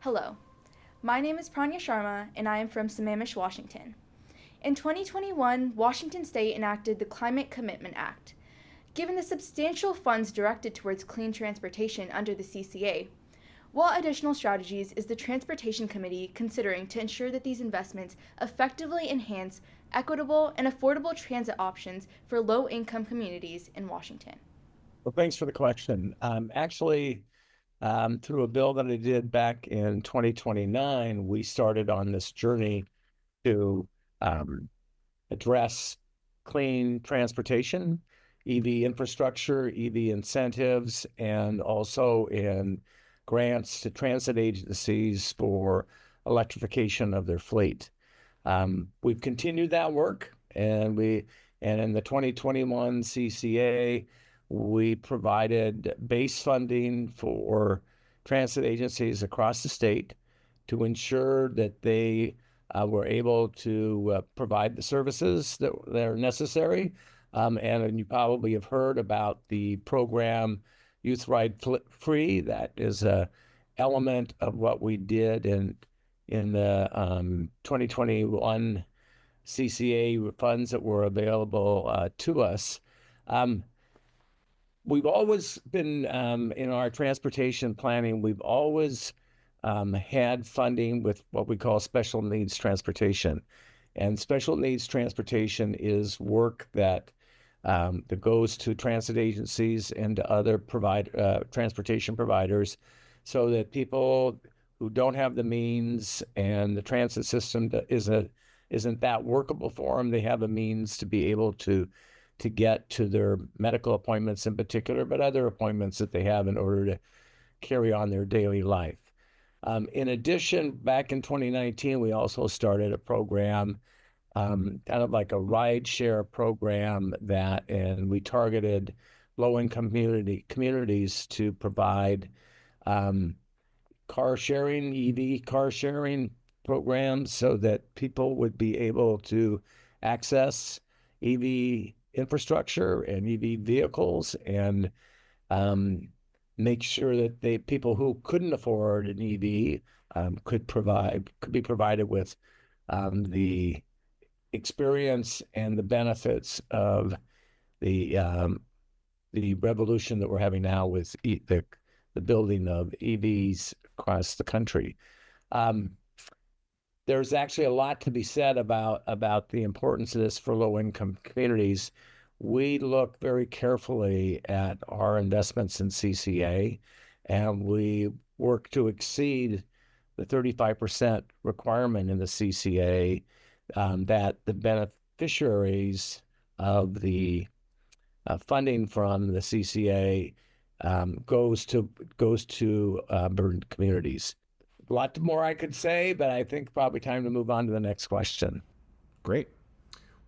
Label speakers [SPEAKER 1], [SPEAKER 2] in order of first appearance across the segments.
[SPEAKER 1] Hello, my name is Pranaya Sharma and I am from Sammamish, Washington. In 2021, Washington State enacted the Climate Commitment Act. Given the substantial funds directed towards clean transportation under the CCA, what additional strategies is the Transportation Committee considering to ensure that these investments effectively enhance equitable and affordable transit options for low-income communities in Washington?
[SPEAKER 2] Well, thanks for the question. Through a bill that I did back in 2029, we started on this journey to address clean transportation, EV infrastructure, EV incentives, and also in grants to transit agencies for electrification of their fleet. We've continued that work, and in the 2021 CCA, we provided base funding for transit agencies across the state to ensure that they were able to provide the services that are necessary. And you probably have heard about the program Youth Ride Free. That is an element of what we did in the 2021 CCA funds that were available to us. We've always been, in our transportation planning, we've always had funding with what we call special needs transportation. And special needs transportation is work that goes to transit agencies and to other transportation providers so that people who don't have the means and the transit system isn't that workable for them, they have a means to be able to get to their medical appointments in particular, but other appointments that they have in order to carry on their daily life. In addition, back in 2019, we also started a program, kind of like a ride share program and we targeted low-income communities to provide EV car sharing programs so that people would be able to access EV infrastructure and EV vehicles and make sure that people who couldn't afford an EV could be provided with the experience and the benefits of the revolution that we're having now with the building of EVs across the country. There's actually a lot to be said about the importance of this for low-income communities. We look very carefully at our investments in CCA, and we work to exceed the 35% requirement in the CCA that the beneficiaries of the funding from the CCA goes to burdened communities. A lot more I could say, but I think probably time to move on to the next question.
[SPEAKER 3] Great.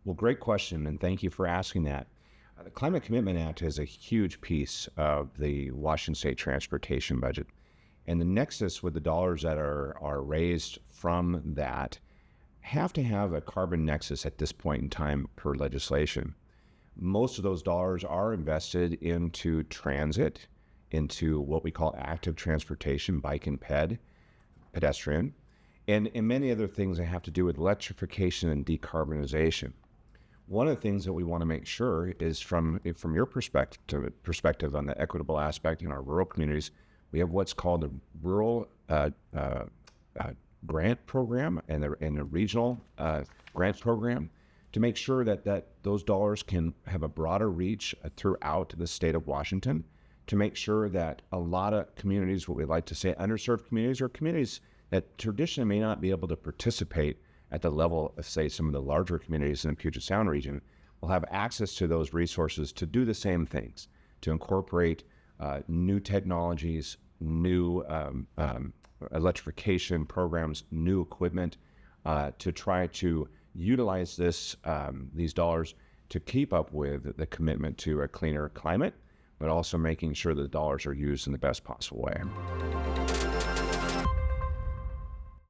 [SPEAKER 3] Well, great question, and thank you for asking that. The Climate Commitment Act is a huge piece of the Washington State transportation budget, and the nexus with the dollars that are raised from that have to have a carbon nexus at this point in time per legislation. Most of those dollars are invested into transit, into what we call active transportation, bike and pedestrian, and many other things that have to do with electrification and decarbonization. One of the things that we want to make sure is from your perspective on the equitable aspect in our rural communities, we have what's called the rural grant program and the regional grant program to make sure that those dollars can have a broader reach throughout the state of Washington, to make sure that a lot of communities, what we like to say underserved communities, or communities that traditionally may not be able to participate at the level of, say, some of the larger communities in the Puget Sound region, will have access to those resources to do the same things, to incorporate new technologies, new electrification programs, new equipment, to try to utilize these dollars to keep up with the commitment to a cleaner climate, but also making sure that the dollars are used in the best possible way.